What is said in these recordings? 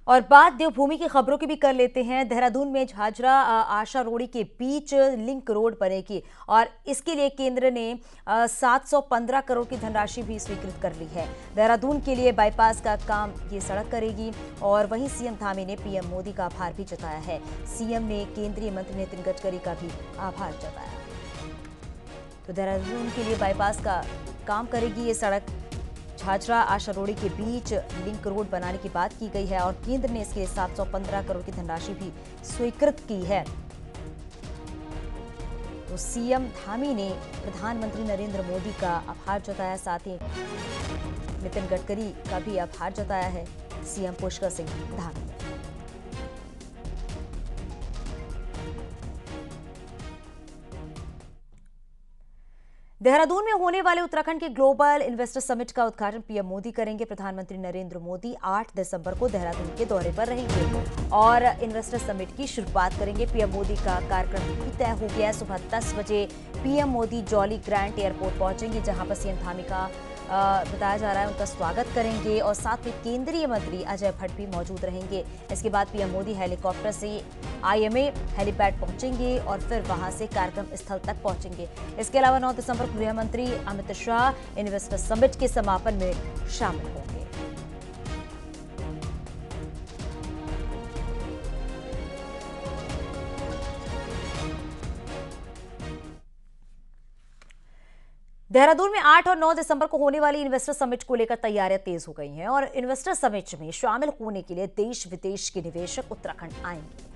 और बात देवभूमि की खबरों की भी कर लेते हैं। देहरादून में झाझरा आशा रोड़ी के बीच लिंक रोड बनेगी और इसके लिए केंद्र ने 715 करोड़ की धनराशि भी स्वीकृत कर ली है। देहरादून के लिए बाईपास का काम ये सड़क करेगी और वहीं सीएम धामी ने पीएम मोदी का आभार भी जताया है। सीएम ने केंद्रीय मंत्री नितिन गडकरी का भी आभार जताया। तो देहरादून के लिए बाईपास का काम करेगी ये सड़क। झाझरा आशा रोड़ी के बीच लिंक रोड बनाने की बात की गई है और केंद्र ने इसके 715 करोड़ की धनराशि भी स्वीकृत की है। तो सीएम धामी ने प्रधानमंत्री नरेंद्र मोदी का आभार जताया, साथ ही नितिन गडकरी का भी आभार जताया है सीएम पुष्कर सिंह धामी ने। देहरादून में होने वाले उत्तराखंड के ग्लोबल इन्वेस्टर समिट का उद्घाटन पीएम मोदी करेंगे। प्रधानमंत्री नरेंद्र मोदी 8 दिसंबर को देहरादून के दौरे पर रहेंगे और इन्वेस्टर समिट की शुरुआत करेंगे। पीएम मोदी का कार्यक्रम भी तय हो गया है। सुबह 10 बजे PM Modi jolly grant airport पहुंचेंगे, जहां पर सीएम धामी का बताया जा रहा है उनका स्वागत करेंगे और साथ में केंद्रीय मंत्री अजय भट्ट भी मौजूद रहेंगे। इसके बाद पीएम मोदी हेलीकॉप्टर से आईएमए हेलीपैड पहुंचेंगे और फिर वहां से कार्यक्रम स्थल तक पहुंचेंगे। इसके अलावा 9 दिसंबर को गृह मंत्री अमित शाह इन्वेस्टर समिट के समापन में शामिल होंगे। देहरादून में 8 और 9 दिसंबर को होने वाली इन्वेस्टर समिट को लेकर तैयारियां तेज हो गई हैं और इन्वेस्टर समिट में शामिल होने के लिए देश विदेश के निवेशक उत्तराखंड आएंगे।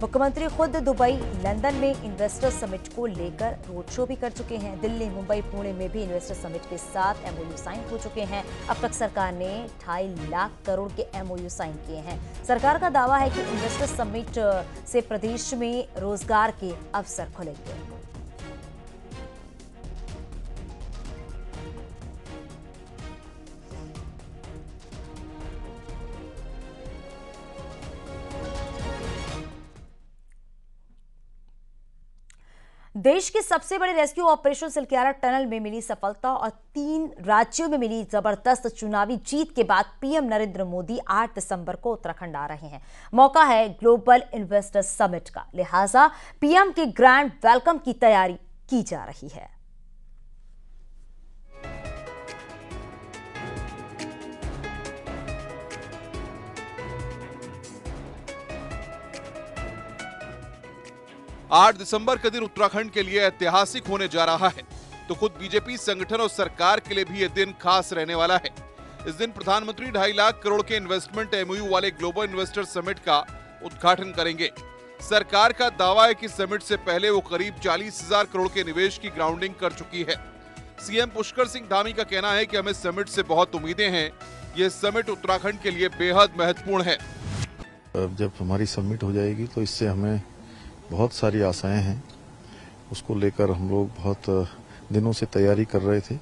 मुख्यमंत्री खुद दुबई, लंदन में इन्वेस्टर समिट को लेकर रोड शो भी कर चुके हैं। दिल्ली, मुंबई, पुणे में भी इन्वेस्टर समिट के साथ एमओयू साइन हो चुके हैं। अब तक सरकार ने 2.5 लाख करोड़ के एमओयू साइन किए हैं। सरकार का दावा है कि इन्वेस्टर समिट से प्रदेश में रोजगार के अवसर खुलेंगे। देश के सबसे बड़े रेस्क्यू ऑपरेशन सिलक्यारा टनल में मिली सफलता और 3 राज्यों में मिली जबरदस्त चुनावी जीत के बाद पीएम नरेंद्र मोदी 8 दिसंबर को उत्तराखंड आ रहे हैं। मौका है ग्लोबल इन्वेस्टर समिट का, लिहाजा पीएम के ग्रैंड वेलकम की तैयारी की जा रही है। आठ दिसंबर का दिन उत्तराखंड के लिए ऐतिहासिक होने जा रहा है, तो खुद बीजेपी संगठन और सरकार के लिए भी यह दिन खास रहने वाला है। इस दिन प्रधानमंत्री 2.5 लाख करोड़ के इन्वेस्टमेंट एमओयू वाले ग्लोबल इन्वेस्टर समिट का उद्घाटन करेंगे। सरकार का दावा है कि समिट से पहले वो करीब 40,000 करोड़ के निवेश की ग्राउंडिंग कर चुकी है। सीएम पुष्कर सिंह धामी का कहना है कि हमें समिट से बहुत उम्मीदें हैं। ये समिट उत्तराखंड के लिए बेहद महत्वपूर्ण है। जब हमारी समिट हो जाएगी तो इससे हमें बहुत सारी आशाएं हैं। उसको लेकर हम लोग बहुत दिनों से तैयारी कर रहे थे।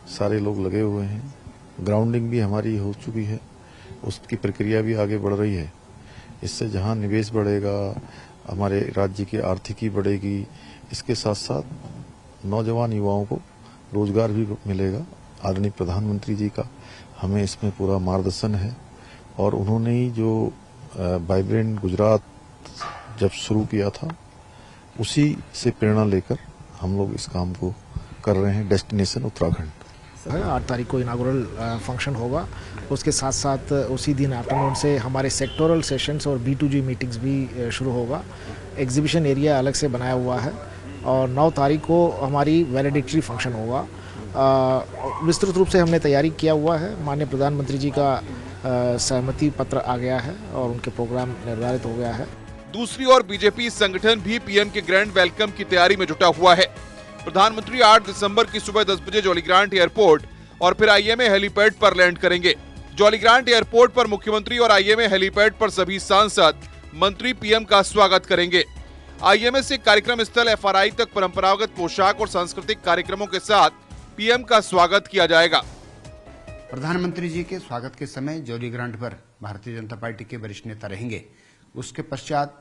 सारे लोग लगे हुए हैं। ग्राउंडिंग भी हमारी हो चुकी है, उसकी प्रक्रिया भी आगे बढ़ रही है। इससे जहां निवेश बढ़ेगा, हमारे राज्य की आर्थिकी बढ़ेगी, इसके साथ साथ नौजवान युवाओं को रोजगार भी मिलेगा। आदरणीय प्रधानमंत्री जी का हमें इसमें पूरा मार्गदर्शन है और उन्होंने ही जो वाइब्रेंट गुजरात जब शुरू किया था, उसी से प्रेरणा लेकर हम लोग इस काम को कर रहे हैं। डेस्टिनेशन उत्तराखंड 8 तारीख को इनागुरल फंक्शन होगा। उसके साथ साथ उसी दिन आफ्टरनून से हमारे सेक्टोरल सेशंस और B2G मीटिंग्स भी शुरू होगा। एग्जीबिशन एरिया अलग से बनाया हुआ है और 9 तारीख को हमारी वैलिडिटरी फंक्शन होगा। विस्तृत रूप से हमने तैयारी किया हुआ है। माननीय प्रधानमंत्री जी का सहमति पत्र आ गया है और उनके प्रोग्राम निर्धारित हो गया है। दूसरी ओर बीजेपी संगठन भी पीएम के ग्रैंड वेलकम की तैयारी में जुटा हुआ है। प्रधानमंत्री 8 दिसंबर की सुबह 10 बजे जॉलीग्रांट एयरपोर्ट और फिर आईएमए हेलीपैड पर लैंड करेंगे। जॉलीग्रांट एयरपोर्ट पर मुख्यमंत्री और आईएमए हेलीपैड पर सभी सांसद, मंत्री पीएम का स्वागत करेंगे। आईएमए से कार्यक्रम स्थल एफआरआई तक परंपरागत पोशाक और सांस्कृतिक कार्यक्रमों के साथ पीएम का स्वागत किया जाएगा। प्रधानमंत्री जी के स्वागत के समय जॉलीग्रांट पर भारतीय जनता पार्टी के वरिष्ठ नेता रहेंगे। उसके पश्चात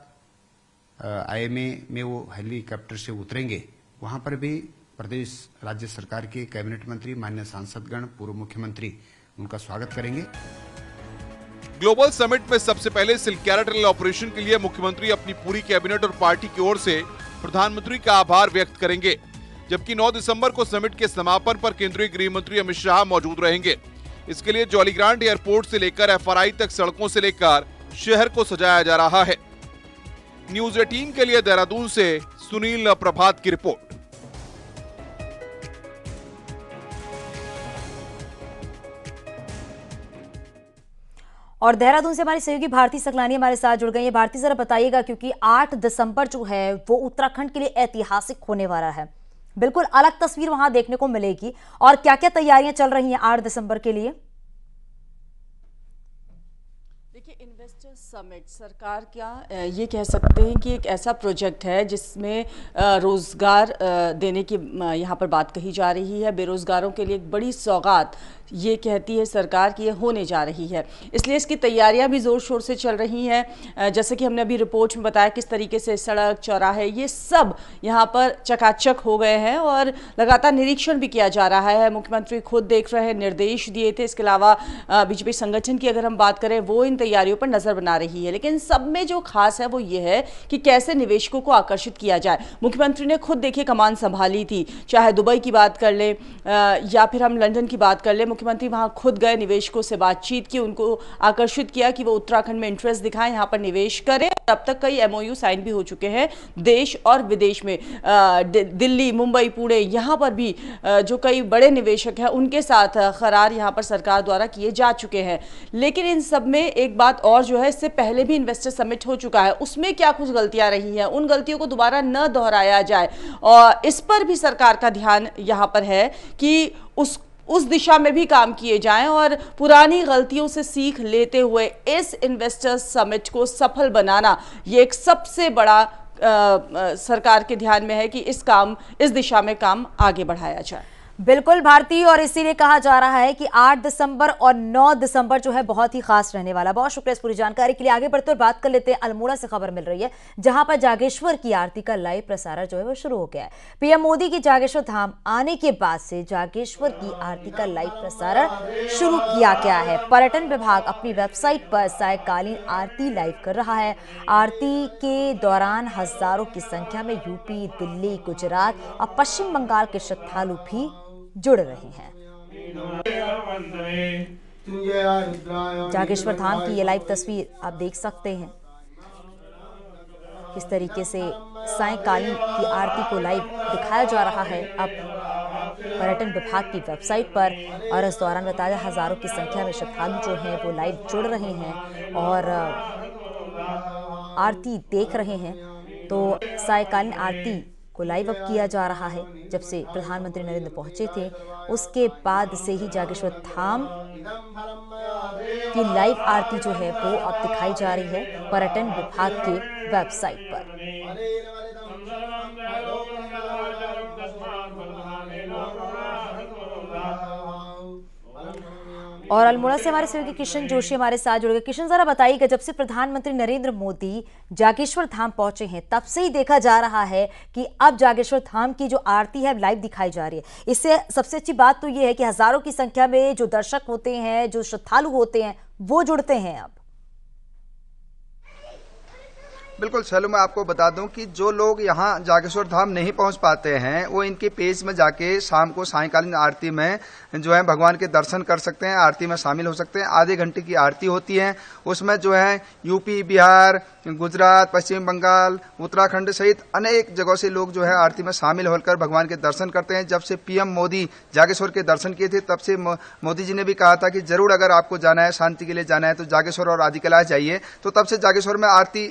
आईएमए में वो हेलीकॉप्टर से उतरेंगे। वहां पर भी प्रदेश राज्य सरकार के कैबिनेट मंत्री, माननीय सांसदगण, पूर्व मुख्यमंत्री उनका स्वागत करेंगे। ग्लोबल समिट में सबसे पहले सिल्क टनल ऑपरेशन के लिए मुख्यमंत्री अपनी पूरी कैबिनेट और पार्टी की ओर से प्रधानमंत्री का आभार व्यक्त करेंगे, जबकि 9 दिसंबर को समिट के समापन पर केंद्रीय गृह मंत्री अमित शाह मौजूद रहेंगे। इसके लिए जॉलीग्रांट एयरपोर्ट से लेकर FRI तक सड़कों से लेकर शहर को सजाया जा रहा है। न्यूज 18 के लिए देहरादून से सुनील प्रभात की रिपोर्ट। और देहरादून से हमारी सहयोगी भारती सकलानी हमारे साथ जुड़ गई है। भारती, जरा बताइएगा, क्योंकि 8 दिसंबर जो है वो उत्तराखंड के लिए ऐतिहासिक होने वाला है, बिल्कुल अलग तस्वीर वहां देखने को मिलेगी, और क्या क्या तैयारियां चल रही हैं 8 दिसंबर के लिए? देखिए, इन्वेस्टर समिट सरकार क्या ये कह सकते हैं कि एक ऐसा प्रोजेक्ट है जिसमें रोजगार देने की यहाँ पर बात कही जा रही है। बेरोजगारों के लिए एक बड़ी सौगात ये कहती है सरकार कि ये होने जा रही है, इसलिए इसकी तैयारियां भी ज़ोर शोर से चल रही हैं। जैसे कि हमने अभी रिपोर्ट में बताया किस तरीके से सड़क चौराहे ये सब यहाँ पर चकाचक हो गए हैं और लगातार निरीक्षण भी किया जा रहा है। मुख्यमंत्री खुद देख रहे हैं, निर्देश दिए थे। इसके अलावा बीजेपी संगठन की अगर हम बात करें, वो इन तैयारियों पर नज़र बना रही है। लेकिन सब में जो खास है वो ये है कि कैसे निवेशकों को आकर्षित किया जाए। मुख्यमंत्री ने खुद देखिए कमान संभाली थी, चाहे दुबई की बात कर ले या फिर हम लंदन की बात कर ले। मुख्यमंत्री वहां खुद गए, निवेशकों से बातचीत की, उनको आकर्षित किया कि वो उत्तराखंड में इंटरेस्ट दिखाएं, यहां पर निवेश करें। अब तक कई MOU साइन भी हो चुके हैं देश और विदेश में। दिल्ली, मुंबई, पुणे, यहां पर भी जो कई बड़े निवेशक हैं उनके साथ करार यहां पर सरकार द्वारा किए जा चुके हैं। लेकिन इन सब में एक बात और जो है, इससे पहले भी इन्वेस्टर समिट हो चुका है, उसमें क्या कुछ गलतियां रही हैं, उन गलतियों को दोबारा न दोहराया जाए, और इस पर भी सरकार का ध्यान यहां पर है कि उस दिशा में भी काम किए जाएं और पुरानी गलतियों से सीख लेते हुए इस इन्वेस्टर्स समिट को सफल बनाना, ये एक सबसे बड़ा सरकार के ध्यान में है कि इस दिशा में काम आगे बढ़ाया जाए। बिल्कुल भारती, और इसीलिए कहा जा रहा है कि 8 दिसंबर और 9 दिसंबर जो है बहुत ही खास रहने वाला। बहुत शुक्रिया इस पूरी जानकारी के लिए। आगे बढ़ते हुए बात कर लेते हैं, अल्मोड़ा से खबर मिल रही है जहां पर जागेश्वर की आरती का लाइव प्रसारण जो है वो शुरू हो गया है। PM मोदी की जागेश्वर धाम आने के बाद से जागेश्वर की आरती का लाइव प्रसारण शुरू किया गया है। पर्यटन विभाग अपनी वेबसाइट पर सायकालीन आरती लाइव कर रहा है। आरती के दौरान हजारों की संख्या में यूपी, दिल्ली, गुजरात और पश्चिम बंगाल के श्रद्धालु भी जुड़ रहे हैं। जागेश्वर धाम की ये लाइव तस्वीर आप देख सकते हैं, किस तरीके से सायंकालीन की आरती को लाइव दिखाया जा रहा है अब पर्यटन विभाग की वेबसाइट पर। और इस दौरान बताया हजारों की संख्या में श्रद्धालु जो हैं वो लाइव जुड़ रहे हैं और आरती देख रहे हैं। तो सायंकालीन आरती को लाइव अप किया जा रहा है। जब से प्रधानमंत्री नरेंद्र पहुंचे थे उसके बाद से ही जागेश्वर धाम की लाइव आरती जो है वो अब दिखाई जा रही है पर्यटन विभाग के वेबसाइट पर। और अल्मोड़ा से हमारे सहयोगी किशन जोशी हमारे साथ जुड़ गए। किशन, जरा बताइएगा, जब से प्रधानमंत्री नरेंद्र मोदी जागेश्वर धाम पहुंचे हैं तब से ही देखा जा रहा है कि अब जागेश्वर धाम की जो आरती है लाइव दिखाई जा रही है। इससे सबसे अच्छी बात तो ये है कि हजारों की संख्या में जो दर्शक होते हैं, जो श्रद्धालु होते हैं, वो जुड़ते हैं अब। बिल्कुल शैलू, मैं आपको बता दूं कि जो लोग यहाँ जागेश्वर धाम नहीं पहुंच पाते हैं वो इनके पेज में जाके शाम को सायंकालीन आरती में जो है भगवान के दर्शन कर सकते हैं, आरती में शामिल हो सकते हैं। आधे घंटे की आरती होती है, उसमें जो है यूपी, बिहार, गुजरात, पश्चिम बंगाल, उत्तराखंड सहित अनेक जगहों से लोग जो है आरती में शामिल होकर भगवान के दर्शन करते हैं। जब से PM मोदी जागेश्वर के दर्शन किए थे तब से मोदी जी ने भी कहा था कि जरूर अगर आपको जाना है, शांति के लिए जाना है तो जागेश्वर और आदिकैलाश जाइए। तो तब से जागेश्वर में आरती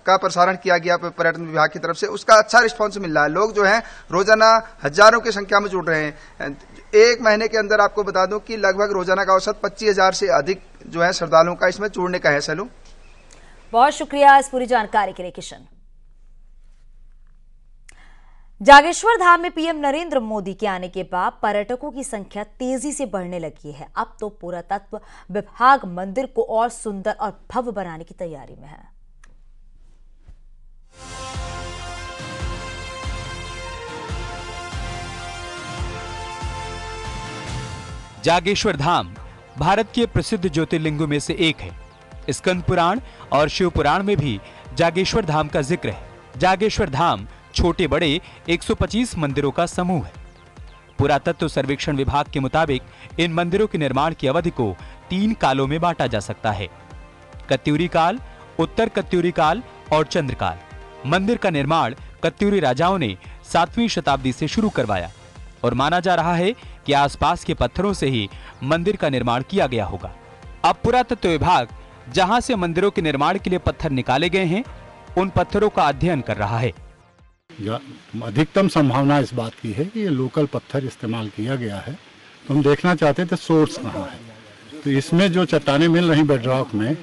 का प्रसारण किया गया पर्यटन विभाग की तरफ से, उसका अच्छा रिस्पॉन्स मिल रहा है। लोग जो है रोजाना हजारों की संख्या में जुड़ रहे हैं। एक महीने के अंदर आपको बता दूं कि लगभग रोजाना का औसत 25,000 से अधिक जो है श्रद्धालुओं का इसमें जुड़ने का है। सैलू, बहुत शुक्रिया इस पूरी जानकारी के लिए किशन। जागेश्वर धाम में PM नरेंद्र मोदी के आने के बाद पर्यटकों की संख्या तेजी से बढ़ने लगी है। अब तो पुरातत्व विभाग मंदिर को और सुंदर और भव्य बनाने की तैयारी में है। जागेश्वर धाम भारत के प्रसिद्ध ज्योतिर्लिंगों में से एक है। स्कंद पुराण और शिव पुराण में भी जागेश्वर धाम का जिक्र है। जागेश्वर धाम छोटे बड़े 125 मंदिरों का समूह है। पुरातत्व सर्वेक्षण विभाग के मुताबिक इन मंदिरों के निर्माण की अवधि को 3 कालों में बांटा जा सकता है: कत्यूरी काल, उत्तर कत्यूरी काल और चंद्रकाल। मंदिर का निर्माण कत्यूरी राजाओं ने 7वीं शताब्दी से शुरू करवाया और माना जा रहा है कि आसपास के पत्थरों से ही मंदिर का निर्माण किया गया होगा। अब पुरातत्व विभाग जहां से मंदिरों के निर्माण के लिए पत्थर निकाले गए हैं, उन पत्थरों का अध्ययन कर रहा है। अधिकतम संभावना इस बात की है कि ये लोकल पत्थर इस्तेमाल किया गया है। तो हम देखना चाहते थे सोर्स कहाँ है। तो इसमें जो चट्टानें मिल रही बेडरॉक में,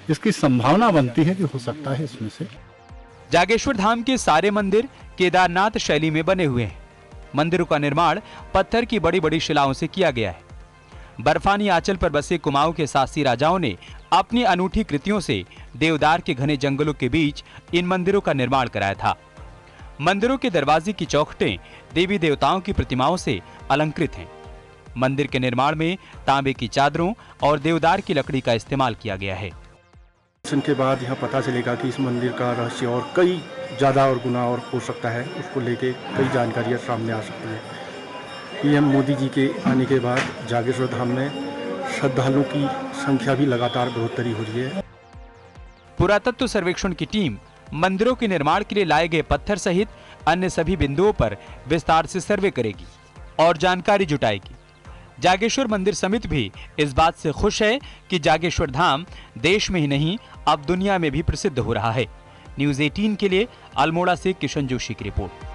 इसकी संभावना बनती है कि हो सकता है इसमें से। जागेश्वर धाम के सारे मंदिर केदारनाथ शैली में बने हुए हैं। मंदिरों का निर्माण पत्थर की बड़ी बड़ी शिलाओं से किया गया है। बर्फानी आंचल पर बसे कुमाऊं के सासी राजाओं ने अपनी अनूठी कृतियों से देवदार के घने जंगलों के बीच इन मंदिरों का निर्माण कराया था। मंदिरों के दरवाजे की चौखटें देवी देवताओं की प्रतिमाओं से अलंकृत हैं। मंदिर के निर्माण में तांबे की चादरों और देवदार की लकड़ी का इस्तेमाल किया गया है। दर्शन के बाद यह पता चलेगा कि इस मंदिर का रहस्य और कई ज़्यादा और गुना और हो सकता है। उसको लेके कई जानकारियाँ सामने आ सकती हैं। पीएम मोदी जी के आने के बाद जागेश्वर धाम में श्रद्धालुओं की संख्या भी लगातार बढ़ोतरी हो रही है। पुरातत्व सर्वेक्षण की टीम मंदिरों के निर्माण के लिए लाए गए पत्थर सहित अन्य सभी बिंदुओं पर विस्तार से सर्वे करेगी और जानकारी जुटाएगी। जागेश्वर मंदिर समिति भी इस बात से खुश है कि जागेश्वर धाम देश में ही नहीं, अब दुनिया में भी प्रसिद्ध हो रहा है। न्यूज़ 18 के लिए अल्मोड़ा से किशन जोशी की रिपोर्ट।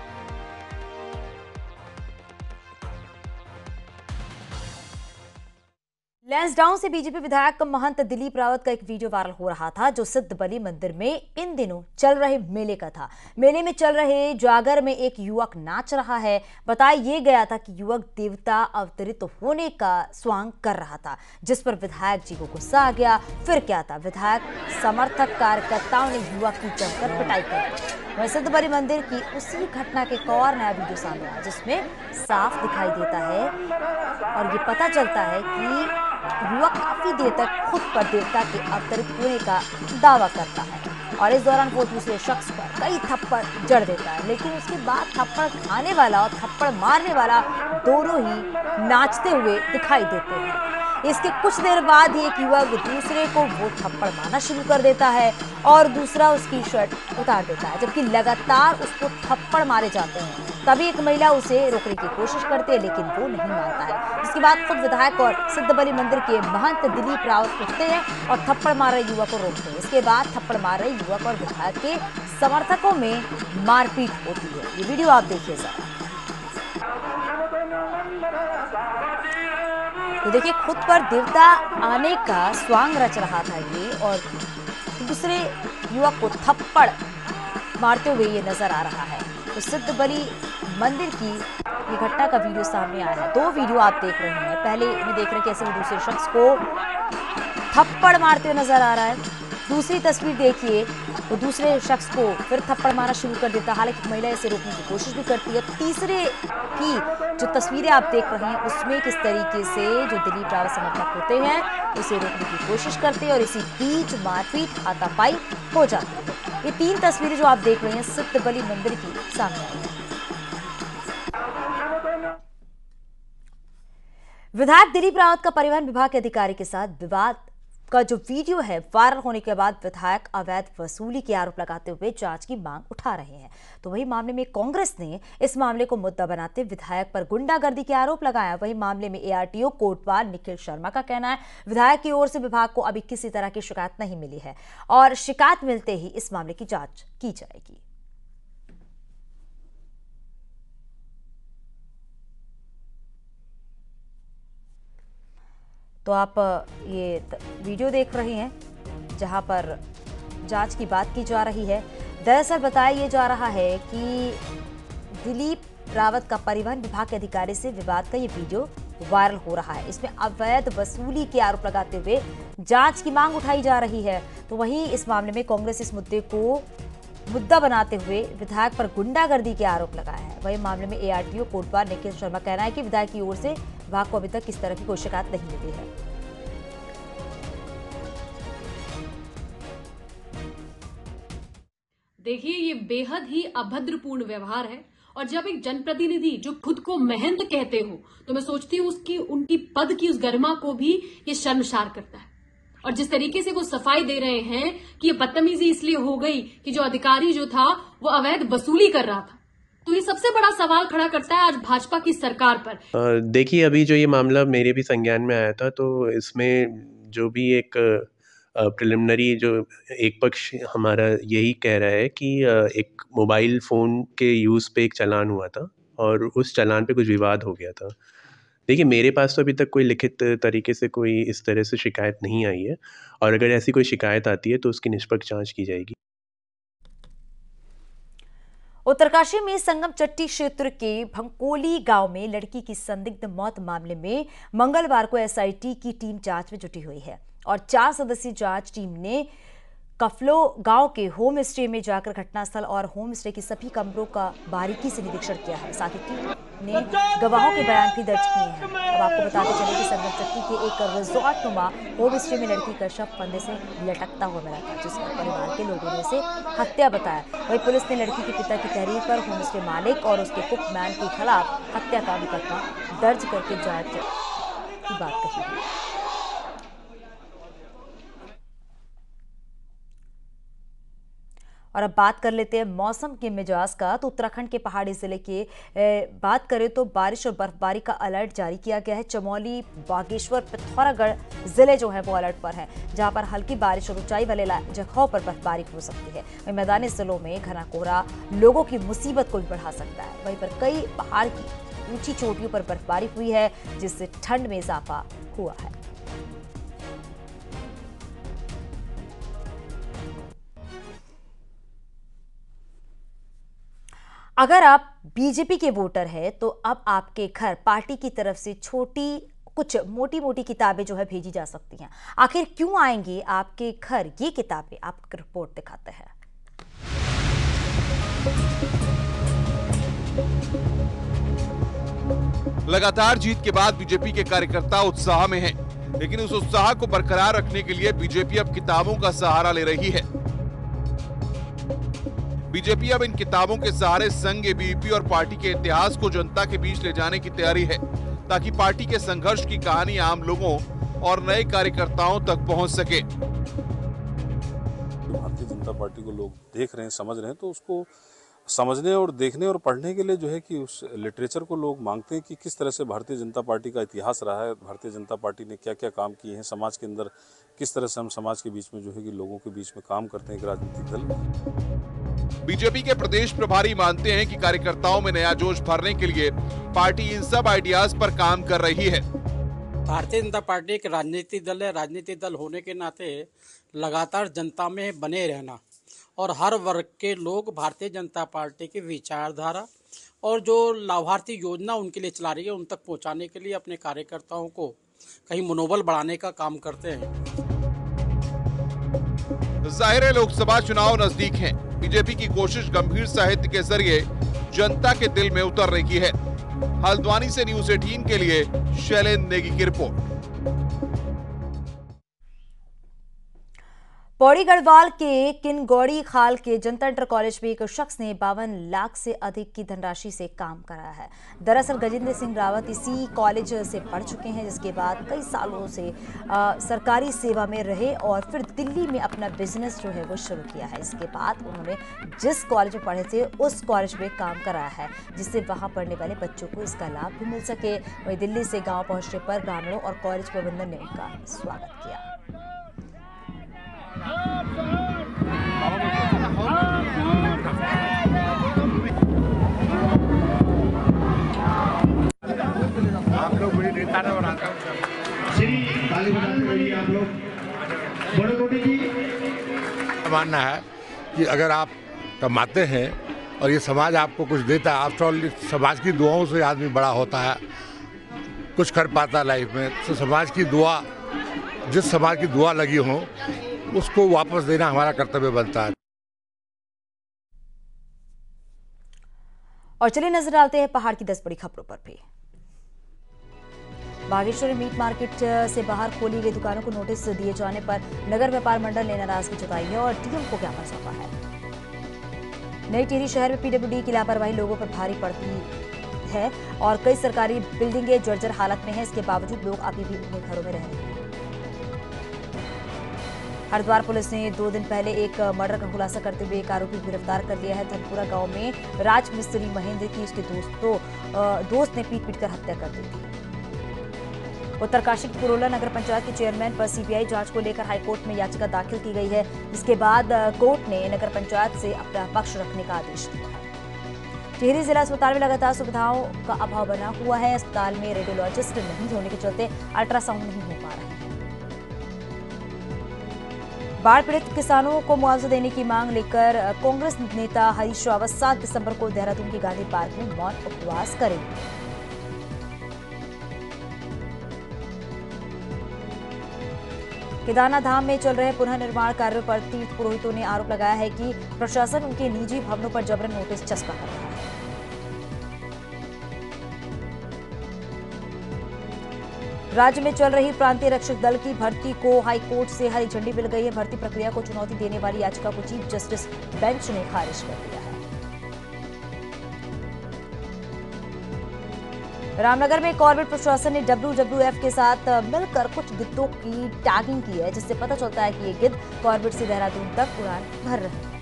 लैंसडाउन से बीजेपी विधायक महंत दिलीप रावत का एक वीडियो वायरल हो रहा था, जो सिद्ध बली मंदिर में इन दिनों चल रहे मेले का था। मेले में चल रहे जागर में एक युवक नाच रहा है। बताया ये गया था कि युवक देवता अवतरित होने का स्वांग कर रहा था, जिस पर विधायक जी को गुस्सा आ गया। फिर क्या था, विधायक समर्थक कार्यकर्ताओं ने युवक की जमकर पिटाई कर दी। वहीं सिद्ध बली मंदिर की उसी घटना के एक और नया वीडियो सामने आया, जिसमें साफ दिखाई देता है और ये पता चलता है कि युवक काफी देर तक खुद पर देवता के अवतरित होने का दावा करता है और इस दौरान वो दूसरे शख्स पर कई थप्पड़ जड़ देता है, लेकिन उसके बाद थप्पड़ खाने वाला और थप्पड़ मारने वाला दोनों ही नाचते हुए दिखाई देते हैं। इसके कुछ देर बाद ही एक युवक दूसरे को वो थप्पड़ मारना शुरू कर देता है और दूसरा उसकी शर्ट उतार देता है, जबकि लगातार उसको थप्पड़ मारे जाते हैं। तभी एक महिला उसे रोकने की कोशिश करती है, लेकिन वो नहीं मानता है। इसके बाद खुद विधायक और सिद्ध बली मंदिर के महंत दिलीप रावत उठते हैं और थप्पड़ मार रहे युवक को रोकते हैं। इसके बाद थप्पड़ मार रहे युवक और विधायक के समर्थकों में मारपीट होती है। ये वीडियो आप देखिए जरा। तो देखिए, खुद पर देवता आने का स्वांग रच रहा था ये, और दूसरे युवक को थप्पड़ मारते हुए ये नजर आ रहा है। तो सिद्ध बली मंदिर की ये घटना का वीडियो सामने आया है। 2 वीडियो आप देख रहे हैं। पहले में देख रहे हैं कैसे वो दूसरे शख्स को थप्पड़ मारते हुए नजर आ रहा है। दूसरी तस्वीर देखिए, वो दूसरे शख्स को फिर थप्पड़ मारना शुरू कर देता है। हालांकि महिला इसे रोकने की कोशिश भी करती है। तीसरे की जो तस्वीरें आप देख रहे हैं, उसमें किस तरीके से जो दिलीप रावत समर्थक होते हैं उसे रोकने की कोशिश करते हैं और इसी बीच मारपीट हाथापाई हो जाती है। ये 3 तस्वीरें जो आप देख रहे हैं सिद्ध बली मंदिर की सामने आई है। विधायक दिलीप रावत का परिवहन विभाग के अधिकारी के साथ विवाद का जो वीडियो है वायरल होने के बाद विधायक अवैध वसूली के आरोप लगाते हुए जांच की मांग उठा रहे हैं। तो वही मामले में कांग्रेस ने इस मामले को मुद्दा बनाते विधायक पर गुंडागर्दी के आरोप लगाया। वही मामले में एआरटीओ कोटवाल निखिल शर्मा का कहना है विधायक की ओर से विभाग को अभी किसी तरह की शिकायत नहीं मिली है और शिकायत मिलते ही इस मामले की जांच की जाएगी। तो आप ये वीडियो देख रहे हैं जहां पर जांच की बात की जा रही है। दरअसल बताया ये जा रहा है कि दिलीप रावत का परिवहन विभाग के अधिकारी से विवाद का ये वीडियो वायरल हो रहा है। इसमें अवैध वसूली के आरोप लगाते हुए जांच की मांग उठाई जा रही है। तो वहीं इस मामले में कांग्रेस इस मुद्दे को मुद्दा बनाते हुए विधायक पर गुंडागर्दी के आरोप लगाया है। वही मामले में एआरटीओ कोटवाल निखिल शर्मा कहना है कि विधायक की ओर से विभाग को अभी तक किस तरह की कोई शिकायत नहीं मिली है। देखिए, ये बेहद ही अभद्रपूर्ण व्यवहार है। और जब एक जनप्रतिनिधि जो खुद को महंत कहते हो, तो मैं सोचती हूँ उनकी पद की उस गरिमा को भी ये शर्मसार करता है। और जिस तरीके से वो सफाई दे रहे हैं कि ये बदतमीजी इसलिए हो गई कि जो अधिकारी जो था वो अवैध वसूली कर रहा था, तो ये सबसे बड़ा सवाल खड़ा करता है आज भाजपा की सरकार पर। देखिए, अभी जो ये मामला मेरे भी संज्ञान में आया था, तो इसमें जो भी एक प्रिलिमिनरी जो एक पक्ष हमारा यही कह रहा है कि एक मोबाइल फ़ोन के यूज़ पे एक चालान हुआ था और उस चालान पे कुछ विवाद हो गया था। देखिए, मेरे पास तो अभी तक कोई लिखित तरीके से कोई इस तरह से शिकायत नहीं आई है, और अगर ऐसी कोई शिकायत आती है तो उसकी निष्पक्ष जांच की जाएगी। उत्तरकाशी में संगम चट्टी क्षेत्र के भंकोली गांव में लड़की की संदिग्ध मौत मामले में मंगलवार को एसआईटी की टीम जांच में जुटी हुई है और 4 सदस्यीय जांच टीम ने कफलो गांव के होम स्टे में जाकर घटनास्थल और होम स्टे के सभी कमरों का बारीकी से निरीक्षण किया है। साथ ही टीम ने गवाहों के बयान भी दर्ज किए हैं। अब आपको बताते चले कि संगम चट्टी के एक रिजॉर्ट नुमा होम स्टे में लड़की का शव फंदे से लटकता हुआ मिला था, जिसको परिवार के लोगों ने इसे हत्या बताया। वहीं पुलिस ने लड़की के पिता की तहरीर पर होम स्टे मालिक और उसके कुकमैन के खिलाफ हत्या का मुकदमा दर्ज करके जांच की बात कही है। और अब बात कर लेते हैं मौसम के मिजाज का। तो उत्तराखंड के पहाड़ी जिले की बात करें तो बारिश और बर्फबारी का अलर्ट जारी किया गया है। चमोली, बागेश्वर, पिथौरागढ़ जिले जो है वो अलर्ट पर है, जहां पर हल्की बारिश और ऊंचाई वाले जगहों पर बर्फबारी हो सकती है। वहीं मैदानी जिलों में घना कोहरा लोगों की मुसीबत को भी बढ़ा सकता है। वहीं पर कई पहाड़ की ऊंची चोटियों पर बर्फबारी हुई है, जिससे ठंड में इजाफा हुआ है। अगर आप बीजेपी के वोटर हैं तो अब आपके घर पार्टी की तरफ से कुछ मोटी मोटी किताबें जो है भेजी जा सकती हैं। आखिर क्यों आएंगे आपके घर ये किताबें, आपकी रिपोर्ट दिखाते हैं। लगातार जीत के बाद बीजेपी के कार्यकर्ता उत्साह में हैं, लेकिन उस उत्साह को बरकरार रखने के लिए बीजेपी अब किताबों का सहारा ले रही है। बीजेपी अब इन किताबों के सहारे संघ, एबीवीपी और पार्टी के इतिहास को जनता के बीच ले जाने की तैयारी है, ताकि पार्टी के संघर्ष की कहानी आम लोगों और नए कार्यकर्ताओं तक पहुंच सके। भारतीय जनता पार्टी को लोग देख रहे हैं, समझ रहे हैं, तो उसको समझने और देखने और पढ़ने के लिए जो है कि उस लिटरेचर को लोग मांगते हैं कि किस तरह से भारतीय जनता पार्टी का इतिहास रहा है, भारतीय जनता पार्टी ने क्या क्या काम किए हैं समाज के अंदर, किस तरह से हम समाज के बीच में जो है कि लोगों के बीच में काम करते हैं एक राजनीतिक दल। बीजेपी के प्रदेश प्रभारी मानते हैं कि कार्यकर्ताओं में नया जोश भरने के लिए पार्टी इन सब आइडियाज पर काम कर रही है। भारतीय जनता पार्टी एक राजनीतिक दल है। राजनीतिक दल होने के नाते लगातार जनता में बने रहना और हर वर्ग के लोग भारतीय जनता पार्टी की विचारधारा और जो लाभार्थी योजना उनके लिए चला रही है उन तक पहुंचाने के लिए अपने कार्यकर्ताओं को कहीं मनोबल बढ़ाने का काम करते हैं। जाहिर है लोकसभा चुनाव नजदीक हैं। बीजेपी की कोशिश गंभीर साहित्य के जरिए जनता के दिल में उतरने की है। हल्द्वानी से न्यूज़ 18 के लिए शैलेंद्र नेगी की रिपोर्ट। पौड़ी गढ़वाल के किनगौड़ी खाल के जनता इंटर कॉलेज में एक शख्स ने 52 लाख से अधिक की धनराशि से काम कराया है। दरअसल गजेंद्र सिंह रावत इसी कॉलेज से पढ़ चुके हैं, जिसके बाद कई सालों से सरकारी सेवा में रहे और फिर दिल्ली में अपना बिजनेस जो है वो शुरू किया है। इसके बाद उन्होंने जिस कॉलेज में पढ़े थे उस कॉलेज में काम कराया है, जिससे वहां पढ़ने वाले बच्चों को इसका लाभ भी मिल सके। वहीं दिल्ली से गाँव पहुंचने पर ग्रामीणों और कॉलेज प्रबंधन ने उनका स्वागत किया। आप लोग बड़ी नेता ने बनाता ताली बजाते रहिए आप लोग। बड़े मोदी जी मानना है कि अगर आप कमाते हैं और ये समाज आपको कुछ देता है, आफ्टर ऑल समाज की दुआओं से आदमी बड़ा होता है, कुछ कर पाता है लाइफ में, तो समाज की दुआ, जिस समाज की दुआ लगी हो उसको वापस देना हमारा कर्तव्य बनता है। और चलिए नजर डालते हैं पहाड़ की 10 बड़ी खबरों पर भी। बागेश्वर मीट मार्केट से बाहर खोली गई दुकानों को नोटिस दिए जाने पर नगर व्यापार मंडल ने नाराजगी जताई है और डीएम को ज्ञापन सौंपा है। नई टिहरी शहर में पीडब्ल्यूडी की लापरवाही लोगों पर भारी पड़ती है और कई सरकारी बिल्डिंगें जर्जर हालत में हैं। इसके बावजूद लोग अभी भी अपने घरों में रह रहे हैं। हरिद्वार पुलिस ने 2 दिन पहले एक मर्डर का खुलासा करते हुए एक आरोपी गिरफ्तार कर लिया है। धनपुरा गांव में राज मिस्त्री महेंद्र की उसके दोस्त ने पीट कर हत्या कर दी थी। उत्तरकाशी की पुरोला नगर पंचायत के चेयरमैन पर सीबीआई जांच को लेकर हाईकोर्ट में याचिका दाखिल की गई है। इसके बाद कोर्ट ने नगर पंचायत से अपना पक्ष रखने का आदेश दिया है। टिहरी जिला अस्पताल में लगातार सुविधाओं का अभाव बना हुआ है। अस्पताल में रेडियोलॉजिस्ट नहीं होने के चलते अल्ट्रासाउंड नहीं हो पा रहे हैं। बाढ़ पीड़ित किसानों को मुआवजा देने की मांग लेकर कांग्रेस नेता हरीश रावत 7 दिसंबर को देहरादून के गांधी पार्क में मौन उपवास करेंगे। केदारनाथ धाम में चल रहे पुनर्निर्माण कार्यों पर तीर्थ पुरोहितों ने आरोप लगाया है कि प्रशासन उनके निजी भवनों पर जबरन नोटिस चस्पा कर रहा है। राज्य में चल रही प्रांतीय रक्षक दल की भर्ती को हाईकोर्ट से हरी झंडी मिल गई है। भर्ती प्रक्रिया को चुनौती देने वाली याचिका को चीफ जस्टिस बेंच ने खारिज कर दिया है। रामनगर में कॉर्बेट प्रशासन ने WWF के साथ मिलकर कुछ गिद्धों की टैगिंग की है, जिससे पता चलता है कि ये गिद्ध कॉर्बेट से देहरादून तक उड़ान भर रहे हैं।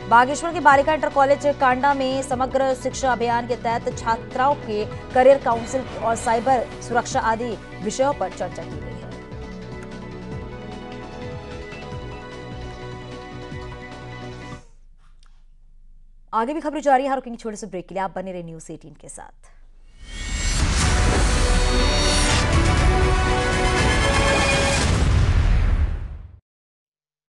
बागेश्वर के बालिका इंटर कॉलेज कांडा में समग्र शिक्षा अभियान के तहत छात्राओं के करियर काउंसिल और साइबर सुरक्षा आदि विषयों पर चर्चा की गई है। आगे भी खबरें जारी है। रुकेंगे छोटे से ब्रेक के लिए। आप बने रहे न्यूज़ 18 के साथ।